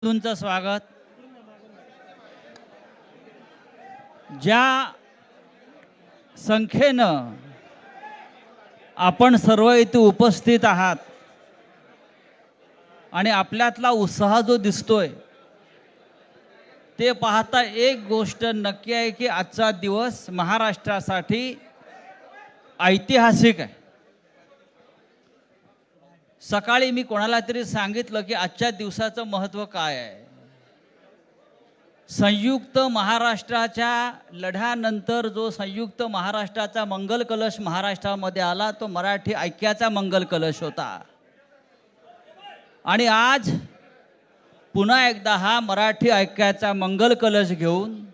तुमचं स्वागत. ज्या संख्येनं आपण सर्व इथे उपस्थित आहात आणि आपल्यातला उत्साह जो दिसतोय ते पाहता एक गोष्ट नक्की आहे की आजचा दिवस महाराष्ट्रासाठी ऐतिहासिक आहे. सकाळी मी कोणाला तरी सांगितलं की आजच्या दिवसाचं महत्त्व काय आहे. संयुक्त महाराष्ट्राच्या लढ्यानंतर जो संयुक्त महाराष्ट्राचा मंगल कलश महाराष्ट्रामध्ये आला तो मराठी ऐक्याचा मंगल कलश होता. आणि आज पुन्हा एकदा हा मराठी ऐक्याचा मंगल कलश घेऊन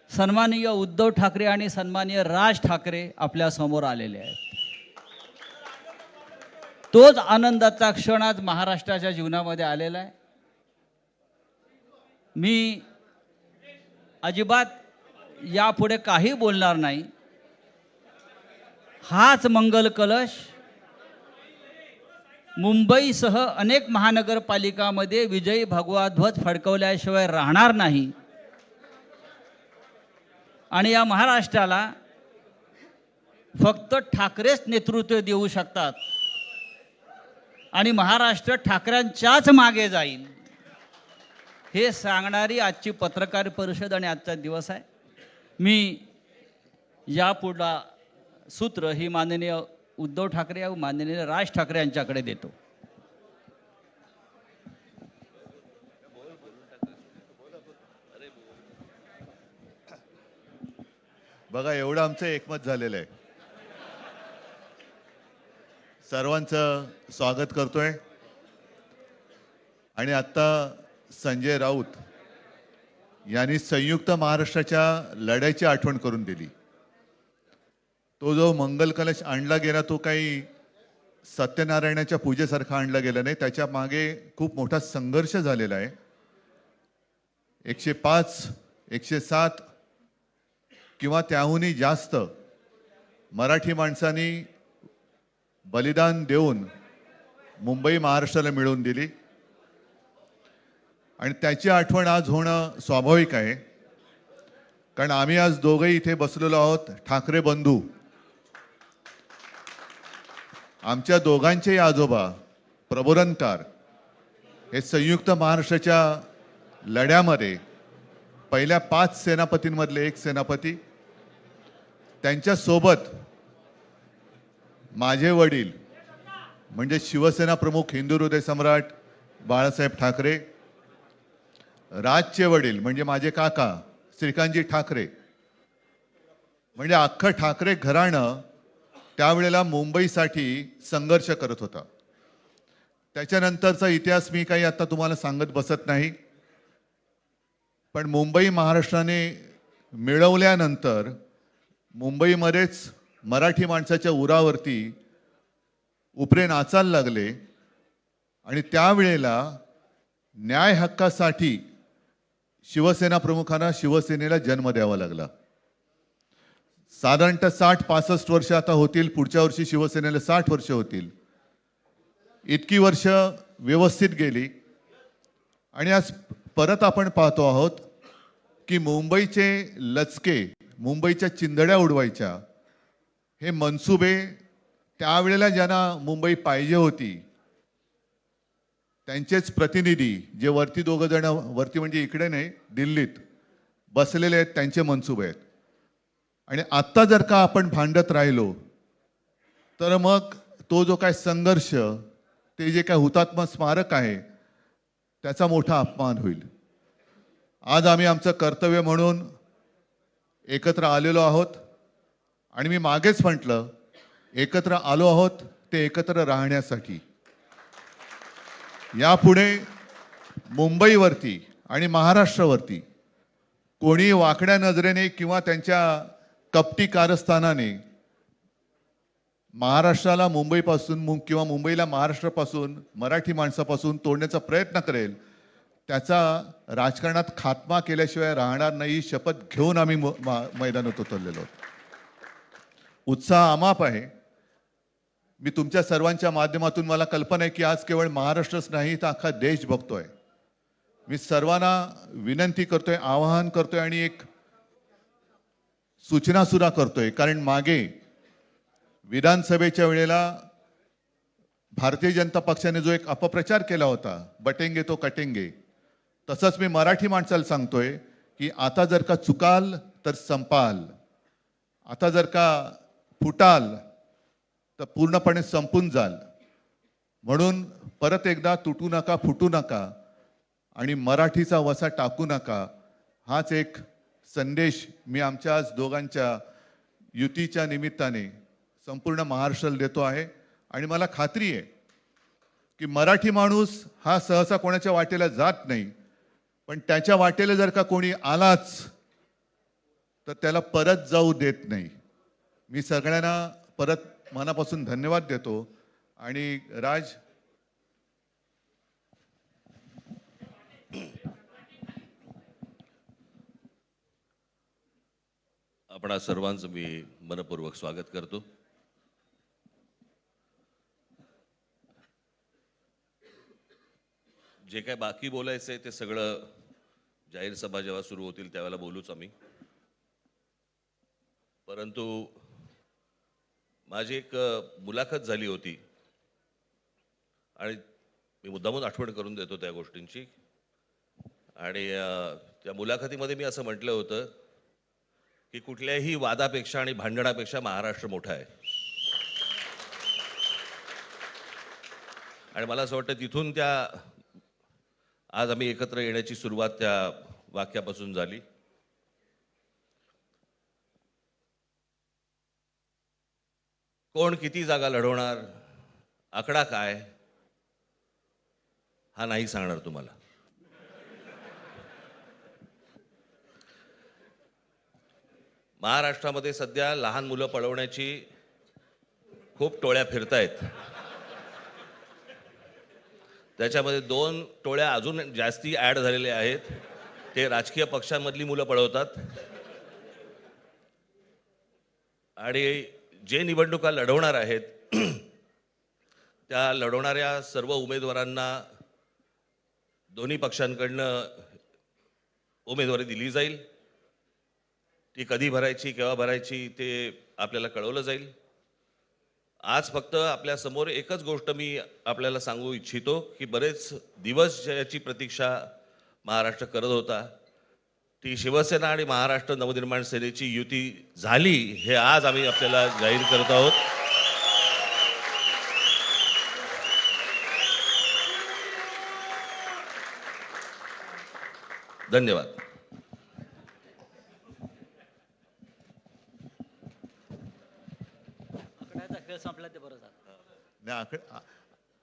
सन्माननीय उद्धव ठाकरे आणि सन्माननीय राज ठाकरे आपल्या समोर आलेले आहेत. तोच आनंदाचा क्षण आज महाराष्ट्राच्या जीवनामध्ये आलेला आहे. मी अजिबात यापुढे काही बोलणार नाही. हाच मंगल कलश मुंबईसह अनेक महानगरपालिकामध्ये विजयी भगवा ध्वज फडकवल्याशिवाय राहणार नाही. आणि या महाराष्ट्राला फक्त ठाकरेच नेतृत्व देऊ शकतात आणि महाराष्ट्र ठाकरेंच्याच मागे जाईल हे सांगणारी आजची पत्रकार परिषद आणि आजचा दिवस आहे. मी यापुढला सूत्र ही माननीय उद्धव ठाकरे व माननीय राज ठाकरे यांच्याकडे देतो. बघा एवढं आमचं एकमत झालेलं आहे. सर्वांचं स्वागत करतोय. आणि आता संजय राऊत यांनी संयुक्त महाराष्ट्राच्या लढ्याची आठवण करून दिली. तो जो मंगल कलश आणला गेला तो काही सत्यनारायणाच्या पूजेसारखा आणला गेला नाही. त्याच्या मागे खूप मोठा संघर्ष झालेला आहे. 105 107 किंवा त्याहूनही जास्त मराठी माणसांनी बलिदान देऊन मुंबई महाराष्ट्राला मिळवून दिली आणि त्याची आठवण आज होणं स्वाभाविक आहे. कारण आम्ही आज दोघेही इथे बसलेलो आहोत ठाकरे बंधू. आमच्या दोघांचेही आजोबा प्रबोधनकार हे संयुक्त महाराष्ट्राच्या लढ्यामध्ये पहिल्या 5 सेनापतींमधले एक सेनापती. त्यांच्यासोबत माझे वडील म्हणजे शिवसेना प्रमुख हिंदू हृदय सम्राट बाळासाहेब ठाकरे, राजचे वडील म्हणजे माझे काका श्रीकांतजी ठाकरे, म्हणजे अख्खं ठाकरे घराणं त्यावेळेला मुंबईसाठी संघर्ष करत होता. त्याच्यानंतरचा इतिहास मी काही आता तुम्हाला सांगत बसत नाही. पण मुंबई महाराष्ट्राने मिळवल्यानंतर मुंबईमध्येच मराठी माणसाच्या उरावरती उपरे नाचायला लागले आणि त्यावेळेला न्याय हक्कासाठी शिवसेना प्रमुखांना शिवसेनेला जन्म द्यावा लागला. साधारणतः 60-65 वर्ष आता होतील. पुढच्या वर्षी शिवसेनेला 60 वर्ष होतील. इतकी वर्ष व्यवस्थित गेली आणि आज परत आपण पाहतो आहोत की मुंबईचे लचके, मुंबईच्या चिंधड्या उडवायच्या हे मनसुबे त्यावेळेला ज्यांना मुंबई पाहिजे होती त्यांचेच प्रतिनिधी जे वरती दोघं जण, वरती म्हणजे इकडे नाही दिल्लीत बसलेले आहेत, त्यांचे मनसुबे आहेत. आणि आत्ता जर का आपण भांडत राहिलो तर मग तो जो काय संघर्ष, ते जे काय हुतात्मा स्मारक आहे त्याचा मोठा अपमान होईल. आज आम्ही आमचं कर्तव्य म्हणून एकत्र आलेलो आहोत आणि मी मागेच म्हटलं एकत्र आलो आहोत ते एकत्र राहण्यासाठी. यापुढे मुंबईवरती आणि महाराष्ट्रावरती कोणी वाकड्या नजरेने किंवा त्यांच्या कपटी कारस्थानाने महाराष्ट्राला मुंबईपासून किंवा मुंबईला महाराष्ट्रापासून, मराठी माणसापासून तोडण्याचा प्रयत्न करेल त्याचा राजकारणात खात्मा केल्याशिवाय राहणार नाही. शपथ घेऊन आम्ही मैदानात उतरलेलो आहोत. उत्साह अमाप आहे. मी तुमच्या सर्वांच्या माध्यमातून, मला कल्पना आहे की आज केवळ महाराष्ट्रच नाही तर अख्खा देश बघतोय. मी सर्वांना विनंती करतोय, आवाहन करतोय आणि एक सूचना सुद्धा करतोय, कारण मागे विधानसभेच्या वेळेला भारतीय जनता पक्षाने जो एक अपप्रचार केला होता, बटेंगे तो कटेंगे, तसंच मी मराठी माणसाला सांगतोय की आता जर का चुकाल तर संपाल, आता जर का फुटाल तर पूर्णपणे संपून जाल. म्हणून परत एकदा तुटू नका, फुटू नका आणि मराठीचा वसा टाकू नका, हाच एक संदेश मी आमच्या आज दोघांच्या युतीच्या निमित्ताने संपूर्ण महाराष्ट्राला देतो आहे. आणि मला खात्री आहे की मराठी माणूस हा सहसा कोणाच्या वाटेला जात नाही, पण त्याच्या वाटेला जर का कोणी आलाच तर त्याला परत जाऊ देत नाही. मी सगळ्यांना परत मनापासून धन्यवाद देतो. आणि राज, आपणा सर्वांचं मी मनपूर्वक स्वागत करतो. जे काय बाकी बोलायचं आहे ते सगळं जाहीर सभा जेव्हा सुरू होतील त्यावेळेला बोलूच आम्ही. परंतु माझी एक मुलाखत झाली होती आणि मी मुद्दामून आठवण करून देतो त्या गोष्टींची. आणि त्या मुलाखतीमध्ये मी असं म्हटलं होतं की कुठल्याही वादापेक्षा आणि भांडणापेक्षा महाराष्ट्र मोठा आहे. आणि मला असं वाटतं तिथून त्या आज आम्ही एकत्र येण्याची सुरुवात त्या वाक्यापासून झाली. कोण किती जागा लढवणार, आकडा काय, हा नाही सांगणार तुम्हाला. महाराष्ट्रामध्ये सध्या लहान मुलं पळवण्याची खूप टोळ्या फिरतायत. त्याच्यामध्ये 2 टोळ्या अजून जास्ती ॲड झालेल्या आहेत. ते राजकीय पक्षांमधली मुलं पळवतात आणि जे निवडणुका लढवणार आहेत त्या लढवणाऱ्या सर्व उमेदवारांना दोन्ही पक्षांकडनं उमेदवारी दिली जाईल. ती कधी भरायची, केव्हा भरायची ते आपल्याला कळवलं जाईल. आज फक्त आपल्या समोर एकच गोष्ट मी आपल्याला सांगू इच्छितो की बरेच दिवस याची प्रतीक्षा महाराष्ट्र करत होता. ती शिवसेना आणि महाराष्ट्र नवनिर्माण सेनेची युती झाली, हे आज आम्ही आपल्याला जाहीर करत आहोत. धन्यवाद. आकड्याचा खेळ संपला ते बरं झालं. नाही,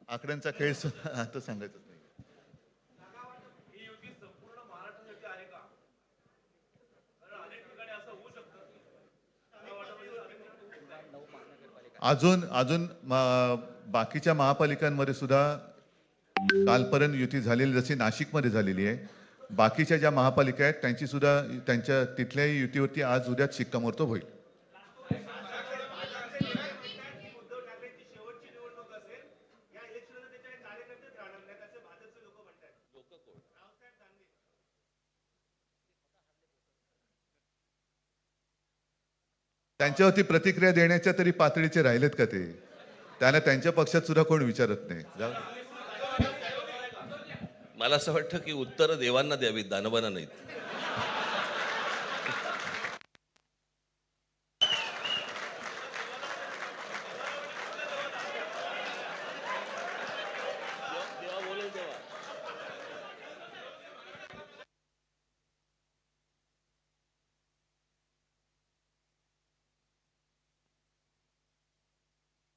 आकड्यांचा खेळ आता सांगायचं नाही. अजून अजून बाकीच्या महापालिकांमध्ये सुद्धा कालपर्यंत युती झालेली, जशी नाशिकमध्ये झालेली आहे, बाकीच्या ज्या महापालिका आहेत त्यांची सुद्धा त्यांच्या तिथल्याही युतीवरती आज उद्याच शिक्कामोर्तब होईल. त्यांच्यावरती प्रतिक्रिया देण्याच्या तरी पातळीचे राहिलेत का ते? त्याला त्यांच्या पक्षात सुद्धा कोण विचारत नाही. जाऊ दे. मला असं वाटतं की उत्तरं देवांना द्यावीत, दानवांना नाहीत.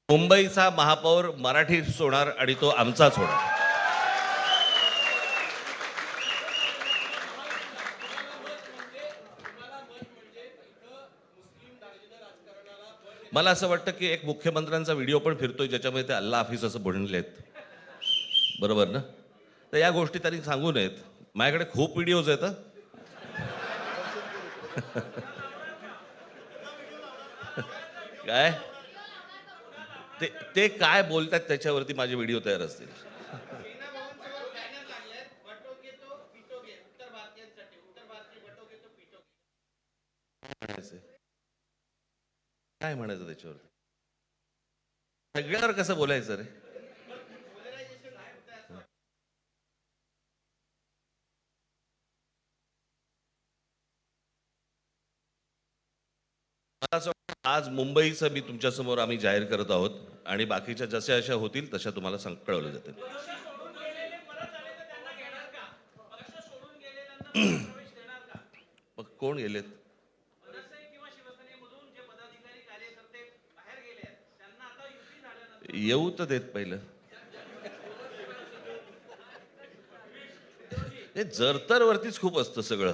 मुंबईचा महापौर मराठीच होणार आणि तो आमचाच होणार. मला असं वाटतं की एक मुख्यमंत्र्यांचा व्हिडिओ पण फिरतोय ज्याच्यामध्ये ते अल्ला हाफिज असं म्हणलेत, बरोबर ना? तर या गोष्टी त्यांनी सांगू नयेत. माझ्याकडे खूप व्हिडिओज आहेत. काय ते काय बोलतात त्याच्यावरती माझे व्हिडिओ तयार असतील. म्हणायचं काय म्हणायचं त्याच्यावर सगळ्यावर कसं बोलायचं रे मला असं वाटतं आज मुंबईचं मी तुमच्यासमोर आम्ही जाहीर करत आहोत आणि बाकीच्या जशा अशा होतील तशा तुम्हाला कळवलं जातील. मग कोण गेलेत? येऊ तर देत पहिलं. हे जरतर वरतीच खूप असतं सगळं.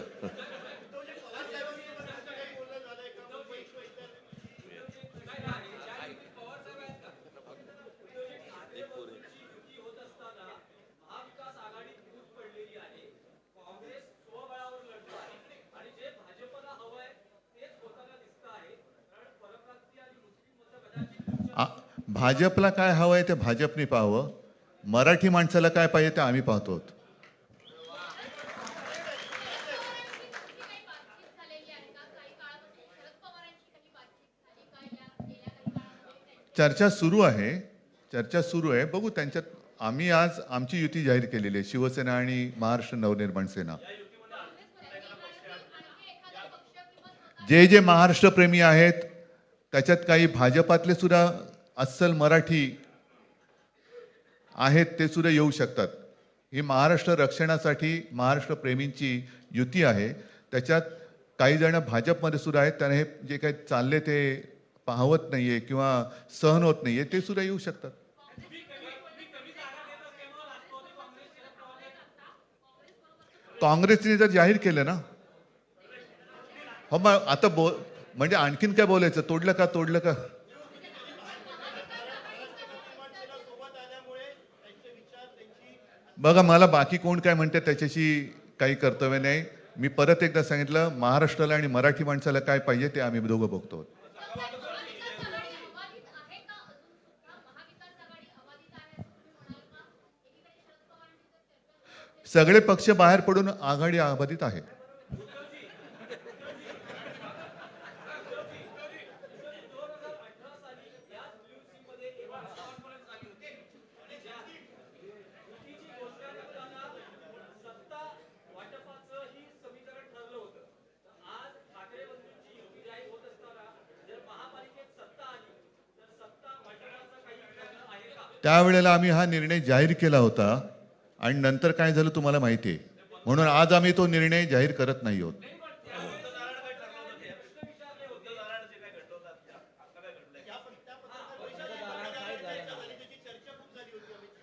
आ- भाजपला काय हवंय ते भाजपने पाहावं, मराठी माणसाला काय पाहिजे ते आम्ही पाहतो. चर्चा सुरू आहे, चर्चा सुरू आहे. बघू त्यांच्यात. आम्ही आज आमची युती जाहीर केलेली आहे, शिवसेना आणि महाराष्ट्र नवनिर्माण सेना. जे जे महाराष्ट्र प्रेमी आहेत त्याच्यात काही भाजपातले सुद्धा अस्सल मराठी आहेत, ते सुद्धा येऊ शकतात. ही महाराष्ट्र रक्षणासाठी महाराष्ट्र प्रेमींची युती आहे. त्याच्यात काही जण भाजपमध्ये सुद्धा आहेत, त्याने हे जे काही चालले ते पाहवत नाहीये किंवा सहन होत नाहीये, ते सुद्धा येऊ शकतात. काँग्रेसने जर जाहीर केलं ना, हो मग आता म्हणजे आणखीन काय बोलायचं, तोडलं का तोडलं का. बघा, मला बाकी कोण काय म्हणते त्याच्याशी काही कर्तव्य नाही. मी परत एकदा सांगितलं, महाराष्ट्राला आणि मराठी माणसाला काय पाहिजे ते आम्ही दोघं बघतो. सगळे पक्ष बाहेर पडून आघाडी अबाधित आहे. त्यावेळेला आम्ही हा निर्णय जाहीर केला होता आणि नंतर काय झालं तुम्हाला माहिती आहे. म्हणून आज आम्ही तो निर्णय जाहीर करत नाही आहोत.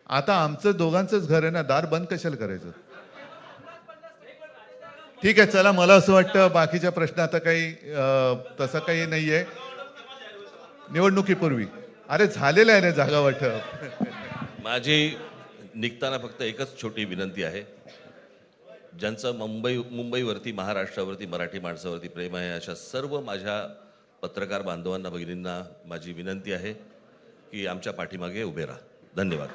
आता आमचं दोघांचंच घर आहे ना, दार बंद कशाला करायचं. ठीक आहे, चला. मला असं वाटतं बाकीच्या प्रश्न आता काही तसं काही नाहीये. निवडणुकीपूर्वी अरे झालेलं आहे ना जागा वाटप. माझी निघताना फक्त एकच छोटी विनंती आहे. ज्यांचं मुंबईवरती, महाराष्ट्रावरती, मराठी माणसावरती प्रेम आहे, अशा सर्व माझ्या पत्रकार बांधवांना, भगिनींना माझी विनंती आहे की आमच्या पाठीमागे उभे राहा. धन्यवाद.